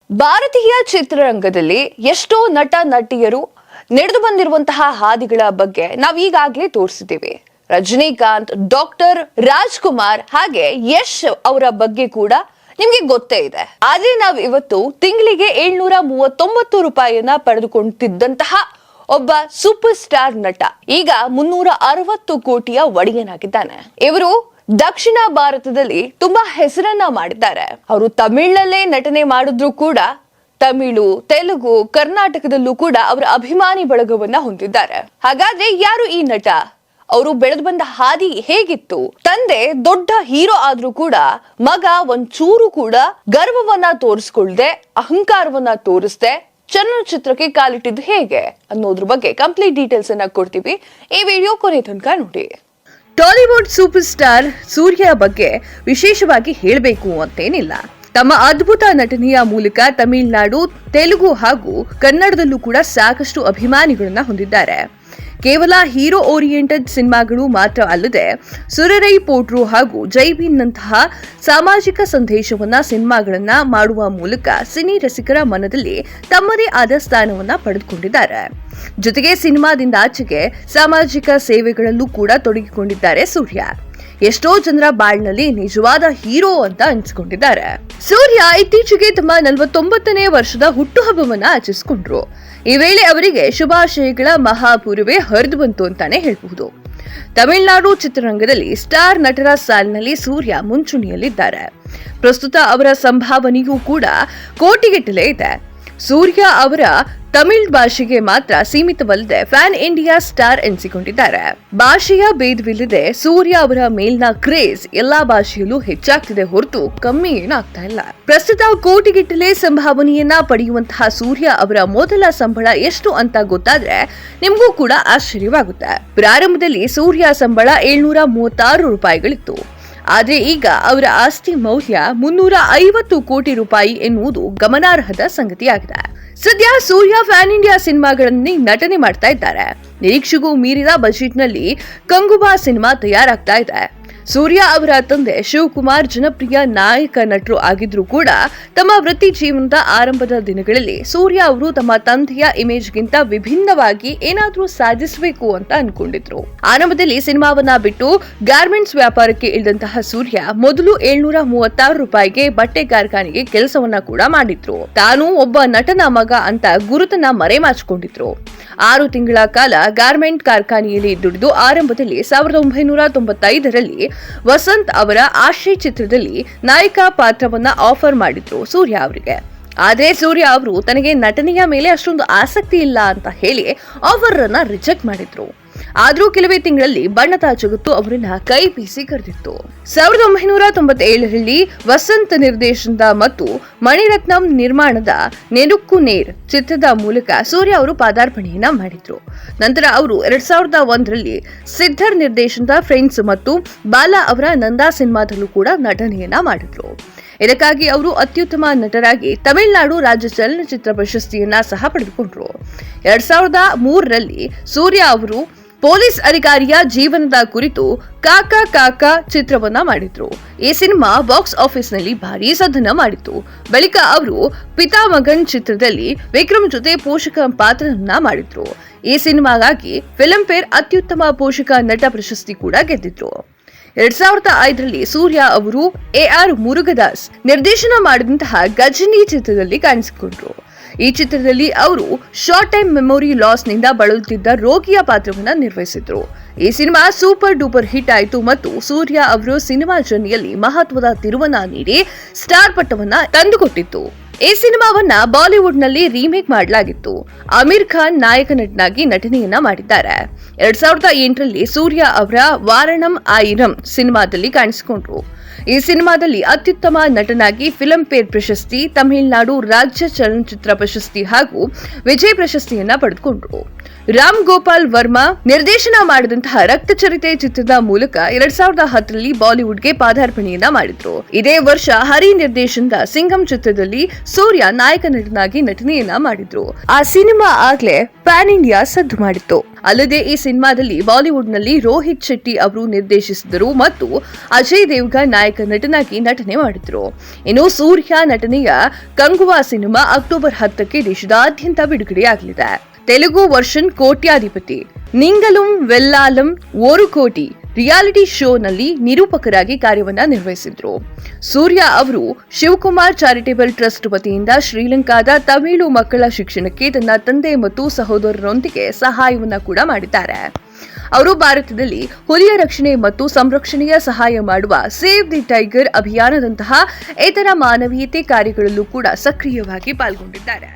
ಭಾರತೀಯ ಚಿತ್ರರಂಗದಲ್ಲಿ ಎಷ್ಟೋ ನಟ ನಟಿಯರು ನಡೆದು ಬಂದಿರುವಂತಹ ಹಾದಿಗಳ ಬಗ್ಗೆ ನಾವು ಈಗಾಗಲೇ ತೋರಿಸಿದ್ದೀವಿ. ರಜನಿಕಾಂತ್, ಡಾಕ್ಟರ್ ರಾಜ್ಕುಮಾರ್ ಹಾಗೆ ಯಶ್ ಅವರ ಬಗ್ಗೆ ಕೂಡ ನಿಮ್ಗೆ ಗೊತ್ತೇ ಇದೆ. ಆದ್ರೆ ನಾವು ಇವತ್ತು ತಿಂಗಳಿಗೆ 739 ರೂಪಾಯಿಯನ್ನ ಪಡೆದುಕೊಂಡುತ್ತಿದ್ದಂತಹ ಒಬ್ಬ ಸೂಪರ್ ಸ್ಟಾರ್ ನಟ ಈಗ 360 ಕೋಟಿಯ ಒಡೆಯನಾಗಿದ್ದಾನೆ. ಇವರು ದಕ್ಷಿಣ ಭಾರತದಲ್ಲಿ ತುಂಬಾ ಹೆಸರನ್ನ ಮಾಡಿದ್ದಾರೆ. ಅವರು ತಮಿಳಲ್ಲೇ ನಟನೆ ಮಾಡಿದ್ರು ಕೂಡ ತಮಿಳು, ತೆಲುಗು, ಕರ್ನಾಟಕದಲ್ಲೂ ಕೂಡ ಅವರ ಅಭಿಮಾನಿ ಬಳಗವನ್ನ ಹೊಂದಿದ್ದಾರೆ. ಹಾಗಾದ್ರೆ ಯಾರು ಈ ನಟ? ಅವರು ಬೆಳೆದು ಬಂದ ಹಾದಿ ಹೇಗಿತ್ತು? ತಂದೆ ದೊಡ್ಡ ಹೀರೋ ಆದ್ರೂ ಕೂಡ ಮಗ ಒಂಚೂರು ಕೂಡ ಗರ್ವವನ್ನ ತೋರಿಸ್ಕೊಳ್ದೆ, ಅಹಂಕಾರವನ್ನ ತೋರಿಸ್ದೆ ಚಲನಚಿತ್ರಕ್ಕೆ ಕಾಲಿಟ್ಟಿದ್ದು ಹೇಗೆ ಅನ್ನೋದ್ರ ಬಗ್ಗೆ ಕಂಪ್ಲೀಟ್ ಡೀಟೇಲ್ಸ್ ಅನ್ನ ಕೊಡ್ತೀವಿ. ಈ ವಿಡಿಯೋ ಕೊನೆ ತನಕ ನೋಡಿ. ಟಾಲಿವುಡ್ ಸೂಪರ್ ಸ್ಟಾರ್ ಸೂರ್ಯ ಬಗ್ಗೆ ವಿಶೇಷವಾಗಿ ಹೇಳಬೇಕು ಅಂತೇನಿಲ್ಲ. ತಮ್ಮ ಅದ್ಭುತ ನಟನೆಯ ಮೂಲಕ ತಮಿಳುನಾಡು, ತೆಲುಗು ಹಾಗೂ ಕನ್ನಡದಲ್ಲೂ ಕೂಡ ಸಾಕಷ್ಟು ಅಭಿಮಾನಿಗಳನ್ನ ಹೊಂದಿದ್ದಾರೆ. ಕೇವಲ ಹೀರೋ ಓರಿಯೆಂಟೆಡ್ ಸಿನಿಮಾಗಳು ಮಾತ್ರ ಅಲ್ಲದೆ ಸುರರೈ ಪೋಟ್ರು ಹಾಗೂ ಜೈಬೀನ್ನಂತಹ ಸಾಮಾಜಿಕ ಸಂದೇಶವನ್ನ ಸಿನಿಮಾಗಳನ್ನ ಮಾಡುವ ಮೂಲಕ ಸಿನಿ ರಸಿಕರ ಮನದಲ್ಲಿ ತಮ್ಮದೇ ಆದ ಸ್ಥಾನವನ್ನ ಪಡೆದುಕೊಂಡಿದ್ದಾರೆ. ಜೊತೆಗೆ ಸಿನಿಮಾದಿಂದ ಆಚೆಗೆ ಸಾಮಾಜಿಕ ಸೇವೆಗಳಲ್ಲೂ ಕೂಡ ತೊಡಗಿಕೊಂಡಿದ್ದಾರೆ ಸೂರ್ಯ. ಎಷ್ಟೋ ಜನರ ಬಾಳ್ನಲ್ಲಿ ನಿಜವಾದ ಹೀರೋ ಅಂತ ಅನಿಸಿಕೊಂಡಿದ್ದಾರೆ. ಸೂರ್ಯ ಇತ್ತೀಚೆಗೆ ತಮ್ಮ 49ನೇ ವರ್ಷದ ಹುಟ್ಟುಹಬ್ಬವನ್ನ ಆಚರಿಸಿಕೊಂಡ್ರು. ಈ ವೇಳೆ ಅವರಿಗೆ ಶುಭಾಶಯಗಳ ಮಹಾಪೂರ್ವೇ ಹರಿದು ಬಂತು ಅಂತಾನೆ ಹೇಳಬಹುದು. ತಮಿಳುನಾಡು ಚಿತ್ರರಂಗದಲ್ಲಿ ಸ್ಟಾರ್ ನಟರ ಸಾಲಿನಲ್ಲಿ ಸೂರ್ಯ ಮುಂಚೂಣಿಯಲ್ಲಿದ್ದಾರೆ. ಪ್ರಸ್ತುತ ಅವರ ಸಂಭಾವನೆಯೂ ಕೂಡ ಕೋಟಿಗಟ್ಟಲೆ ಇದೆ. ಸೂರ್ಯ ಅವರ ತಮಿಳ್ ಭಾಷೆಗೆ ಮಾತ್ರ ಸೀಮಿತವಲ್ಲದೆ ಫ್ಯಾನ್ ಇಂಡಿಯಾ ಸ್ಟಾರ್ ಎನಿಸಿಕೊಂಡಿದ್ದಾರೆ. ಭಾಷೆಯ ಭೇದವಿಲ್ಲದೆ ಸೂರ್ಯ ಅವರ ಮೇಲಿನ ಕ್ರೇಜ್ ಎಲ್ಲಾ ಭಾಷೆಯಲ್ಲೂ ಹೆಚ್ಚಾಗ್ತಿದೆ ಹೊರತು ಕಮ್ಮಿ ಏನಾಗ್ತಾ ಇಲ್ಲ. ಪ್ರಸ್ತುತ ಕೋಟಿಗಟ್ಟಲೆ ಸಂಭಾವನೆಯನ್ನ ಪಡೆಯುವಂತಹ ಸೂರ್ಯ ಅವರ ಮೊದಲ ಸಂಬಳ ಎಷ್ಟು ಅಂತ ಗೊತ್ತಾದ್ರೆ ನಿಮಗೂ ಕೂಡ ಆಶ್ಚರ್ಯವಾಗುತ್ತೆ. ಪ್ರಾರಂಭದಲ್ಲಿ ಸೂರ್ಯ ಸಂಬಳ 736 ರೂಪಾಯಿಗಳಿತ್ತು. ಆದ್ರೆ ಈಗ ಅವರ ಆಸ್ತಿ ಮೌಲ್ಯ 350 ಕೋಟಿ ರೂಪಾಯಿ ಎನ್ನುವುದು ಗಮನಾರ್ಹದ ಸಂಗತಿಯಾಗಿದೆ. ಸದ್ಯ ಸೂರ್ಯ ಫ್ಯಾನ್ ಇಂಡಿಯಾ ಸಿನಿಮಾಗಳಲ್ಲಿ ನಟನೆ ಮಾಡ್ತಾ ಇದ್ದಾರೆ. ನಿರೀಕ್ಷೆಗೂ ಮೀರಿದ ಬಜೆಟ್ನಲ್ಲಿ ಕಂಗುಬಾ ಸಿನಿಮಾ ತಯಾರಾಗ್ತಾ ಇದೆ. ಸೂರ್ಯ ಅವರ ತಂದೆ ಶಿವಕುಮಾರ್ ಜನಪ್ರಿಯ ನಾಯಕ ನಟರು ಆಗಿದ್ರು ಕೂಡ ತಮ್ಮ ವೃತ್ತಿ ಜೀವನದ ಆರಂಭದ ದಿನಗಳಲ್ಲಿ ಸೂರ್ಯ ಅವರು ತಮ್ಮ ತಂದೆಯ ಇಮೇಜ್ಗಿಂತ ವಿಭಿನ್ನವಾಗಿ ಏನಾದ್ರೂ ಸಾಧಿಸಬೇಕು ಅಂತ ಅನ್ಕೊಂಡಿದ್ರು. ಆರಂಭದಲ್ಲಿ ಸಿನಿಮಾವನ್ನ ಬಿಟ್ಟು ಗಾರ್ಮೆಂಟ್ಸ್ ವ್ಯಾಪಾರಕ್ಕೆ ಇಳಿದಂತಹ ಸೂರ್ಯ ಮೊದಲು 736 ರೂಪಾಯಿಗೆ ಬಟ್ಟೆ ಕಾರ್ಖಾನೆಗೆ ಕೆಲಸವನ್ನ ಕೂಡ ಮಾಡಿದ್ರು. ತಾನು ಒಬ್ಬ ನಟನ ಮಗ ಅಂತ ಗುರುತನ್ನ ಮರೆಮಾಚಿಕೊಂಡಿದ್ರು. 6 ತಿಂಗಳ ಕಾಲ ಗಾರ್ಮೆಂಟ್ ಕಾರ್ಖಾನೆಯಲ್ಲಿ ದುಡಿದು ಆರಂಭದಲ್ಲಿ 1995ರಲ್ಲಿ ವಸಂತ್ ಅವರ ಆಶ್ರಯ ಚಿತ್ರದಲ್ಲಿ ನಾಯಕ ಪಾತ್ರವನ್ನ ಆಫರ್ ಮಾಡಿದ್ರು ಸೂರ್ಯ ಅವರಿಗೆ. ಆದ್ರೆ ಸೂರ್ಯ ಅವರು ತನಗೆ ನಟನೆಯ ಮೇಲೆ ಅಷ್ಟೊಂದು ಆಸಕ್ತಿ ಇಲ್ಲ ಅಂತ ಹೇಳಿ ಆಫರ್ ಅನ್ನ ರಿಜೆಕ್ಟ್ ಮಾಡಿದ್ರು. ಆದ್ರೂ ಕೆಲವೇ ತಿಂಗಳಲ್ಲಿ ಬಣ್ಣದ ಜಗತ್ತು ಅವರನ್ನ ಕೈ ಬೀಸಿ ಕರೆದಿತ್ತು. 1997ರಲ್ಲಿ ವಸಂತ್ ನಿರ್ದೇಶನದ ಮತ್ತು ಮಣಿರತ್ನಂ ನಿರ್ಮಾಣದ ನೆನುಕ್ಕು ನೇರ್ ಚಿತ್ರದ ಮೂಲಕ ಸೂರ್ಯ ಅವರು ಪಾದಾರ್ಪಣೆಯನ್ನ ಮಾಡಿದ್ರು. ನಂತರ ಅವರು 2001ರಲ್ಲಿ ಸಿದ್ಧರ್ ನಿರ್ದೇಶನದ ಫ್ರೆಂಡ್ಸ್ ಮತ್ತು ಬಾಲಾ ಅವರ ನಂದಾ ಸಿನಿಮಾದಲ್ಲೂ ಕೂಡ ನಟನೆಯನ್ನ ಮಾಡಿದ್ರು. ಇದಕ್ಕಾಗಿ ಅವರು ಅತ್ಯುತ್ತಮ ನಟರಾಗಿ ತಮಿಳುನಾಡು ರಾಜ್ಯ ಚಲನಚಿತ್ರ ಪ್ರಶಸ್ತಿಯನ್ನ ಸಹ ಪಡೆದುಕೊಂಡ್ರು. 2003ರಲ್ಲಿ ಸೂರ್ಯ ಅವರು ಪೊಲೀಸ್ ಅಧಿಕಾರಿಯ ಜೀವನದ ಕುರಿತು ಕಾಕಾ ಕಾಕಾ ಚಿತ್ರವನ್ನ ಮಾಡಿದ್ರು. ಈ ಸಿನಿಮಾ ಬಾಕ್ಸ್ ಆಫೀಸ್ ನಲ್ಲಿ ಭಾರೀ ಸಾಧನೆ ಮಾಡಿತ್ತು. ಬಳಿಕ ಅವರು ಪಿತಾಮಗನ್ ಚಿತ್ರದಲ್ಲಿ ವಿಕ್ರಮ್ ಜೊತೆ ಪೋಷಕ ಪಾತ್ರವನ್ನ ಮಾಡಿದ್ರು. ಈ ಸಿನಿಮಾಗಾಗಿ ಫಿಲ್ಮ್ ಫೇರ್ ಅತ್ಯುತ್ತಮ ಪೋಷಕ ನಟ ಪ್ರಶಸ್ತಿ ಕೂಡ ಗೆದ್ದಿದ್ರು. 2005ರಲ್ಲಿ ಸೂರ್ಯ ಅವರು AR ಮುರುಗದಾಸ್ ನಿರ್ದೇಶನ ಮಾಡಿದಂತಹ ಗಜನಿ ಚಿತ್ರದಲ್ಲಿ ಕಾಣಿಸಿಕೊಂಡ್ರು. ಈ ಚಿತ್ರದಲ್ಲಿ ಅವರು ಶಾರ್ಟ್ ಟೈಮ್ ಮೆಮೊರಿ ಲಾಸ್ ನಿಂದ ಬಳಲುತ್ತಿದ್ದ ರೋಗಿಯ ಪಾತ್ರವನ್ನ ನಿರ್ವಹಿಸಿದ್ರು. ಈ ಸಿನಿಮಾ ಸೂಪರ್ ಡೂಪರ್ ಹಿಟ್ ಆಯಿತು ಮತ್ತು ಸೂರ್ಯ ಅವರು ಸಿನಿಮಾ ಜರ್ನಿಯಲ್ಲಿ ಮಹತ್ವದ ತಿರುವನ್ನ ನೀಡಿ ಸ್ಟಾರ್ ಪಟ್ಟವನ್ನ ತಂದುಕೊಟ್ಟಿತ್ತು. ಈ ಸಿನಿಮಾವನ್ನ ಬಾಲಿವುಡ್ ನಲ್ಲಿ ರೀಮೇಕ್ ಮಾಡಲಾಗಿತ್ತು. ಆಮಿರ್ ಖಾನ್ ನಾಯಕ ನಟನಾಗಿ ನಟನೆಯನ್ನ ಮಾಡಿದ್ದಾರೆ. 2008ರಲ್ಲಿ ಸೂರ್ಯ ಅವರ ವಾರಣಂ ಆಯಿರಂ ಸಿನಿಮಾದಲ್ಲಿ ಕಾಣಿಸಿಕೊಂಡ್ರು. ಈ ಸಿನಿಮಾದಲ್ಲಿ ಅತ್ಯುತ್ತಮ ನಟನಾಗಿ ಫಿಲ್ಮ್ ಫೇರ್ ಪ್ರಶಸ್ತಿ, ತಮಿಳುನಾಡು ರಾಜ್ಯ ಚಲನಚಿತ್ರ ಪ್ರಶಸ್ತಿ ಹಾಗೂ ವಿಜಯ್ ಪ್ರಶಸ್ತಿಯನ್ನ ಪಡೆದುಕೊಂಡ್ರು. ರಾಮ್ ಗೋಪಾಲ್ ವರ್ಮಾ ನಿರ್ದೇಶನ ಮಾಡಿದಂತಹ ರಕ್ತಚರಿತೆ ಚಿತ್ರದ ಮೂಲಕ 2010ರಲ್ಲಿ ಬಾಲಿವುಡ್ಗೆ ಪಾದಾರ್ಪಣೆಯನ್ನ ಮಾಡಿದ್ರು. ಇದೇ ವರ್ಷ ಹರಿ ನಿರ್ದೇಶನದ ಸಿಂಗಂ ಚಿತ್ರದಲ್ಲಿ ಸೂರ್ಯ ನಾಯಕ ನಟನಾಗಿ ನಟನೆಯನ್ನ ಮಾಡಿದ್ರು. ಆ ಸಿನಿಮಾ ಆಗ್ಲೇ ಪ್ಯಾನ್ ಇಂಡಿಯಾ ಸದ್ದು ಮಾಡಿತ್ತು. ಅಲ್ಲದೆ ಈ ಸಿನಿಮಾದಲ್ಲಿ ಬಾಲಿವುಡ್ನಲ್ಲಿ ರೋಹಿತ್ ಶೆಟ್ಟಿ ಅವರು ನಿರ್ದೇಶಿಸಿದರು ಮತ್ತು ಅಜಯ್ ದೇವ್ಗನ್ ನಾಯಕ ನಟನಾಗಿ ನಟನೆ ಮಾಡಿದ್ರು. ಇನ್ನು ಸೂರ್ಯ ನಟನೆಯ ಕಂಗುವಾ ಸಿನಿಮಾ ಅಕ್ಟೋಬರ್ 10ಕ್ಕೆ ದೇಶದಾದ್ಯಂತ ಬಿಡುಗಡೆಯಾಗಲಿದೆ. ತೆಲುಗು ವರ್ಷನ್ ಕೋಟ್ಯಾಧಿಪತಿ ನಿಂಗಲುಂ ವೆಲ್ಲಾಲಂ ಓರು ಕೋಟಿ ರಿಯಾಲಿಟಿ ಶೋನಲ್ಲಿ ನಿರೂಪಕರಾಗಿ ಕಾರ್ಯವನ್ನ ನಿರ್ವಹಿಸಿದ್ರು. ಸೂರ್ಯ ಅವರು ಶಿವಕುಮಾರ್ ಚಾರಿಟೇಬಲ್ ಟ್ರಸ್ಟ್ ವತಿಯಿಂದ ಶ್ರೀಲಂಕಾದ ತಮಿಳು ಮಕ್ಕಳ ಶಿಕ್ಷಣಕ್ಕೆ ತನ್ನ ತಂದೆ ಮತ್ತು ಸಹೋದರರೊಂದಿಗೆ ಸಹಾಯವನ್ನ ಕೂಡ ಮಾಡಿದ್ದಾರೆ. ಅವರು ಭಾರತದಲ್ಲಿ ಹುಲಿಯ ರಕ್ಷಣೆ ಮತ್ತು ಸಂರಕ್ಷಣೆಯ ಸಹಾಯ ಮಾಡುವ ಸೇವ್ ದಿ ಟೈಗರ್ ಅಭಿಯಾನದಂತಹ ಇತರ ಮಾನವೀಯತೆ ಕಾರ್ಯಗಳಲ್ಲೂ ಕೂಡ ಸಕ್ರಿಯವಾಗಿ ಪಾಲ್ಗೊಂಡಿದ್ದಾರೆ.